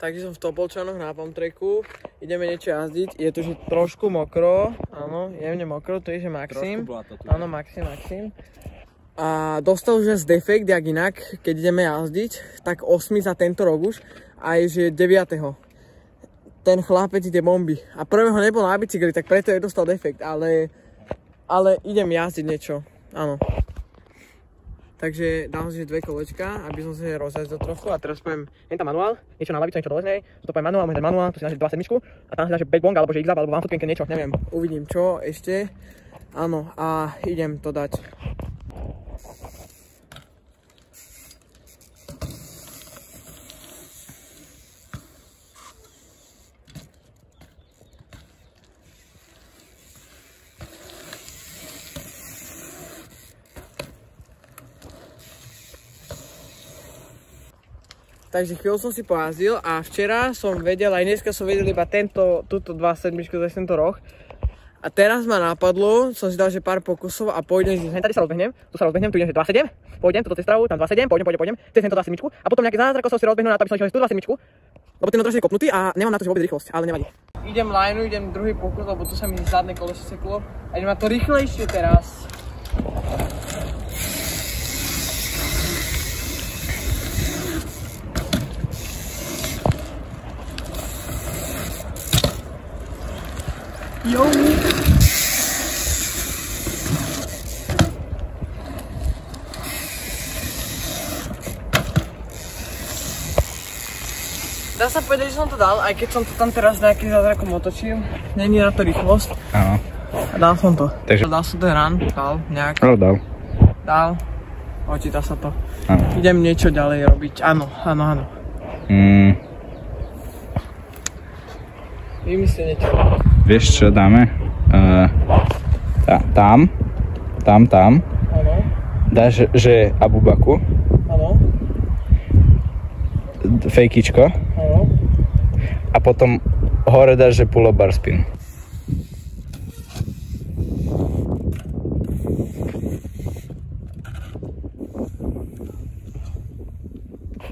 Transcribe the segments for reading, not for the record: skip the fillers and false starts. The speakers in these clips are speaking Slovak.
Takže som v Topolčanoch na Pump-tracku, ideme niečo jazdiť, je tu že trošku mokro, áno, jemne mokro, tu je že Maxim, áno, Maxim. A dostal už defekt, jak inak, keď ideme jazdiť, tak 8 za tento rok už, a je že 9. Ten chlapec ide bomby. A prvého nebol na bicykli, tak preto je dostal defekt, ale idem jazdiť niečo, áno. Takže dám si 2 kolečka, aby som sa rozjazdil trochu a teraz poviem, je tam manuál, niečo na lavicu, niečo do lesnej, to poviem manuál, môžem dať manuál, tu si dáš 27 a tam si dáš backbong, alebo že X-Up, alebo vám footpenke niečo, neviem, uvidím čo ešte, áno, a idem to dať. Takže chvíľu som si pojazdil a včera som vedel, aj dneska som vedel iba túto 2.7 za tento roh. A teraz ma napadlo, som si dal že pár pokusov a pôjdem, že tady sa rozbehnem, tu sa rozbehnem, tu idem že 2.7, pôjdem toto cez travu, tam 2.7, pôjdem, cez tento 2.7 a potom nejaké zázrakov som si rozbehnul na to, aby som išiel že tú 2.7, lebo ten je kopnutý a nemám na to že vôbec rýchlosť, ale nevadí. Idem lineu, idem druhý pokus, lebo tu sa mi zadné koleso seklo a idem na to rýchlejšie teraz. Jo. Dá sa povedať, že som to dal, aj keď som to tam teraz nejakým zázrakom otočil. Není na to rýchlosť. Áno. A dal som to. Takže... Dal som ten run, dal nejak. Dal. Dal. Počíta sa to. Áno. Idem niečo ďalej robiť. Áno. Vymyslí niečo. Vieš čo dáme? Tam. Áno. Dáš, že Abubaku. Áno. Fejkičko. Áno. A potom hore dáš, že pull-up bar spin.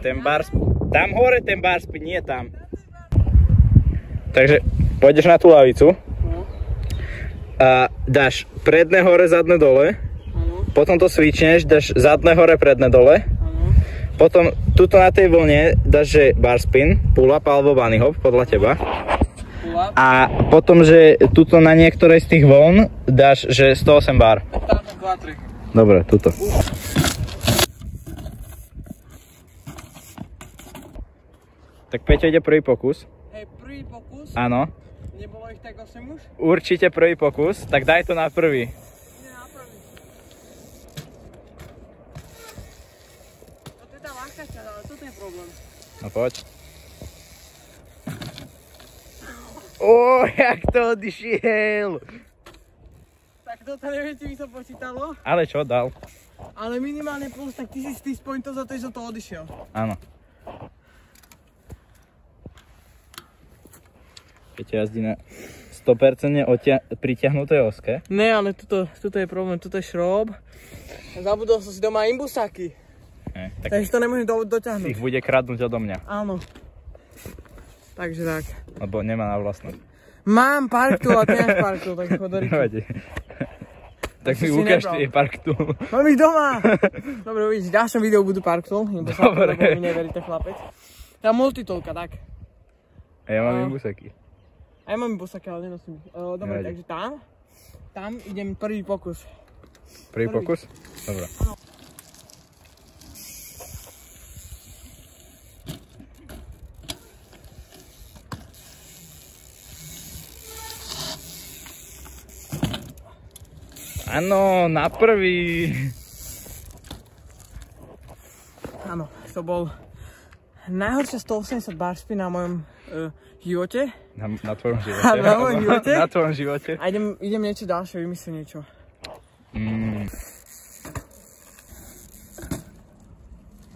Ten bar spin. Tam hore ten bar spin, nie tam. Takže pôjdeš na tú lavicu a dáš predné hore, zadné dole, potom to svičneš, dáš zadné hore, predné dole, potom tuto na tej vlne dáš, že bar spin, pull up alebo bunny hop, podľa teba. A potom, že tuto na niektorej z tých vln dáš, že 108 bar. Dobre, tuto. Tak Peťo ide prvý pokus. Prvý pokus? Áno. Nebolo ich tak 8 už? Určite prvý pokus, tak daj to na prvý. Ide na prvý. To je tá ľahká časť, ale toto je problém. No poď. Jak to odišiel! Tak toto neviem, či by sa počítalo. Ale čo dal? Ale minimálne plus tak 1000 pointov za to, že som to odišiel. Áno. Keď jazdí na 100% pritiahnutej oske. Ne, ale tuto je problém, tuto je šrob. Zabudol som si doma imbusáky. Takže to nemôžem dotiahnuť. Ich bude kradnúť odo mňa. Áno. Takže tak. Lebo nemá na vlastnú. Mám parktool a ty máš parktool, tak chod do rýchlo. Nevadí. Tak mi ukáž tie parktool. Mám ich doma! Dobre, uvidíš, v ďalšom videu budú parktool. Dobre. Lebo mi neveríte, chlapec. Ja multitoolka, tak. A ja mám imbusáky. A ja mám imbusáky, ale nenosím ich. Dobre, takže tam idem prvý pokus. Prvý pokus? Dobre. Áno, na prvý. Áno, to bol najhoršia 180 bar spin na mojom živote. Na tvojom živote. Na mojom živote. Na tvojom živote. A idem niečo ďalšie, vymyslím niečo.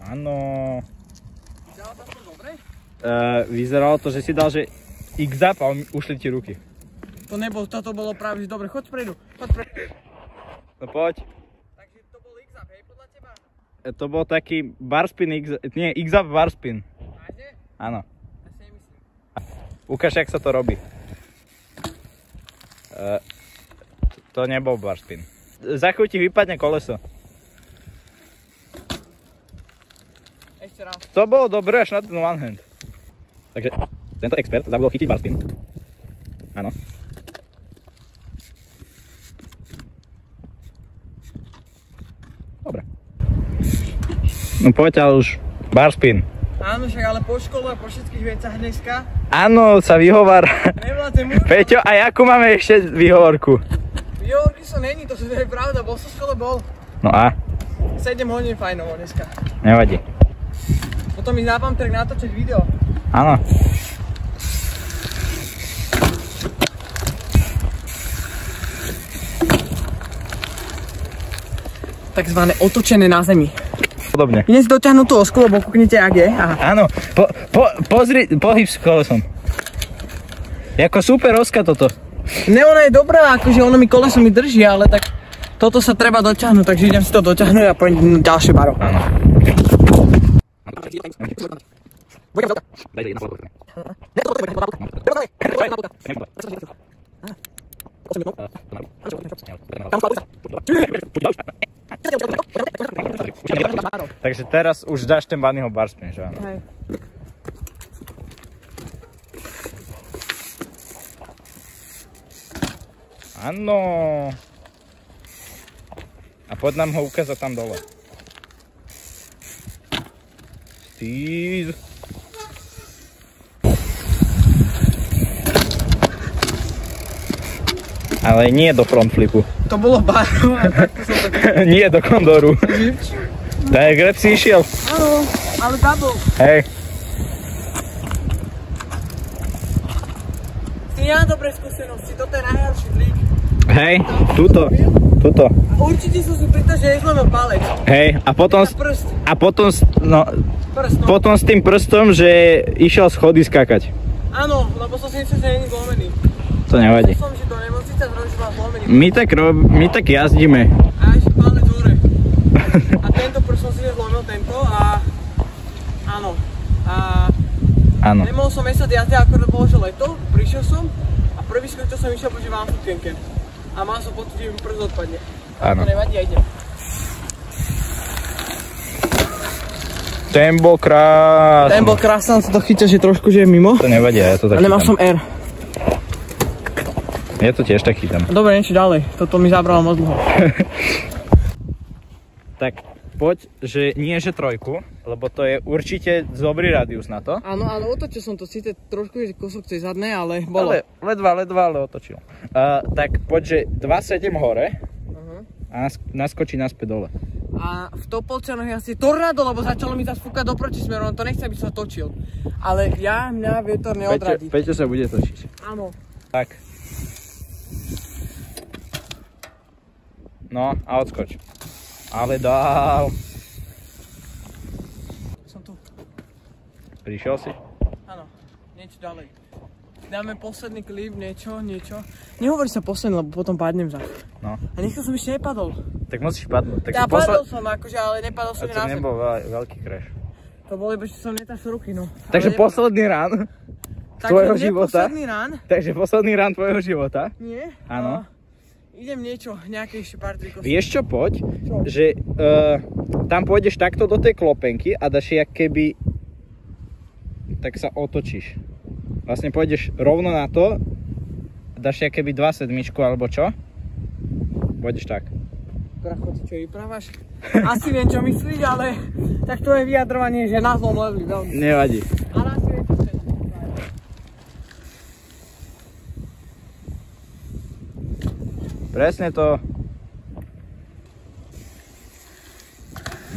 Áno. Vyzeralo to dobre? Vyzeralo to, že si dal, že X-Up a ušli ti ruky. Toto bolo práve, že dobre, choď spredu. No poď. Takže to bol X-Up, hej, podľa teba? To bol taký bar spin, nie, X-Up bar spin. Vážne? Áno. Ja si Ukáž, jak sa to robí. To nebol bar spin. Za chvíľu ti vypadne koleso. Ešte raz. To bolo dobré až na ten one hand. Takže tento expert zabudol chytiť bar spin. Áno. Dobre. No poďte, ale už bar spin. Áno, však ale po škole a po všetkých vecach dneska. Áno, sa vyhovára. Nevládzem už. Peťo, a jakú máme ešte výhovorku? Výhovorky sú není, to je pravda, bol som v škole bol. No a? 7 hodín fajnovo dneska. Nevadí. Potom mi nápam tak natočiť video. Áno. Takzvané otočené na zemi. Podobne. Idem si doťahnuť tú osku, lebo kúknite, jak je. Aha. Áno, pozri, pohyb s kolesom. Jako super oska toto. Ne, ona je dobrá, akože ono mi koleso mi drží, ale tak toto sa treba doťahnuť, takže idem si to doťahnuť a poďme ďalšie baro. Áno. Takže teraz už dáš ten bunnyho bar spin, že áno? Hej. Áno. A poď nám ho ukázať tam dole. Steve. Ale nie do front flipu. To bolo baro a takto som to... Nie do kondoru. Tak grep si išiel. Áno, ale double. Hej. Ja mám dobré skúsenosti, toto je najhorší trik. Hej, tuto. Určite som si pri to, že nezlomil palec. Hej, a potom, Prst. Prst, no. potom s tým prstom, že išiel schody skakať. Áno, lebo som si myslel, že nie je zlomený. To nevadí. Som, že do nemocnice zrovna, že mám zlomený. My tak jazdíme. A ešte palec hore. A tento prst som si nezlomil, tento a... Áno. Áno. Nemohol som mesať jazde, akorát bolo, že leto, prišiel som a prvý skok, čo som išiel, že mám fukenke. A mal som pocit, že mi prst odpadne. Áno. To nevadí, ja idem. Ten bol krásny. Ten bol krásny, sa to chytil, že trošku, že je mimo. To nevadí, ja to tak Ale nemal som R. Ja to tiež tak chytám. Dobre, niečo ďalej. Toto mi zabralo moc dlho. Tak poď, že nie že trojku, lebo to je určite dobrý radius na to. Áno, ale otočil som to síce trošku, že kúsok tej zadnej, ale bolo. Ale ledva, ale otočil. Tak poď, že 2,7 hore a naskočí naspäť dole. A v Topolčanoch je asi tornádo, lebo začalo mi zase fúkať do protismeru, to nechce, aby som sa točil. Ale mňa vietor neodradí. Peťo sa bude točiť. Áno. Tak. No a odskoč. Ale dál. Som tu. Prišiel si? Áno, niečo ďalej. Dáme posledný klip, niečo. Nehovorí sa posledný, lebo potom padnem za. No. A nechcel som ešte nepadol. Tak musíš padnúť. Ja padol som akože, ale nepadol som to na zem. nebol veľký crash. To bolo iba, že som netašil ruky, no. Takže posledný run tvojho života. Posledný run? Takže posledný run tvojho života. Nie. Áno. Idem niečo, nejaké ešte pár trikov. Vieš čo, poď, že tam pôjdeš takto do tej klopenky a dáš jak keby, tak sa otočíš. Vlastne pôjdeš rovno na to, dáš jak keby 2,7 alebo čo? Pôjdeš tak. Bracho, ty čo vyprávaš? Asi viem čo myslíš, ale tak to je vyjadrovanie, že na zlom leveli veľmi. Nevadí. Ale asi viem čo chceš. Presne to.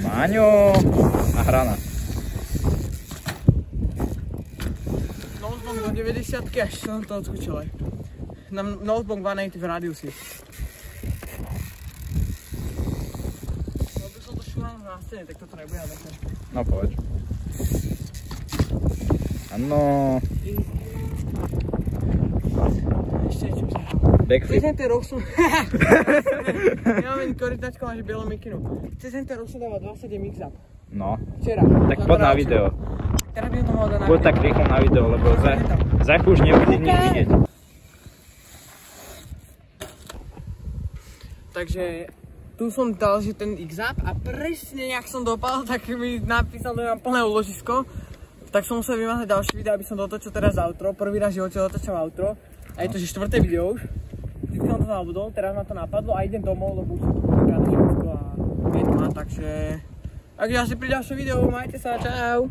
Maňo a hrana. Nosebong do 90-ky, až som to odskúčil aj. Nosebong 180 v radiusi. No by som to šúral na scéne, tak toto nebude nechať. No poď. Áno. Ešte niečo by som dal. Backflip. Cez ten rok som... Nemám ani korytačku, máš bielú mikinu. Cez ten rok som dával 27 mix-up. No. Včera. Tak poď na video. Teraz by som to mohol dať na Poď tak rýchlo na video, lebo Zach už nebude nič vidieť. Takže tu som dal, že ten X-Up a presne jak som dopal, tak mi napísal, že mám plné úložisko. Tak som musel vymazať ďalšie video, aby som dotočil teraz outro. Prvý raz v živote dotočil outro. A je to že 4. video už. Vždy som to zabudol, teraz ma to napadlo a idem domov, lebo už som tu všetko a je tma, takže asi pri ďalšom videu, majte sa, čau.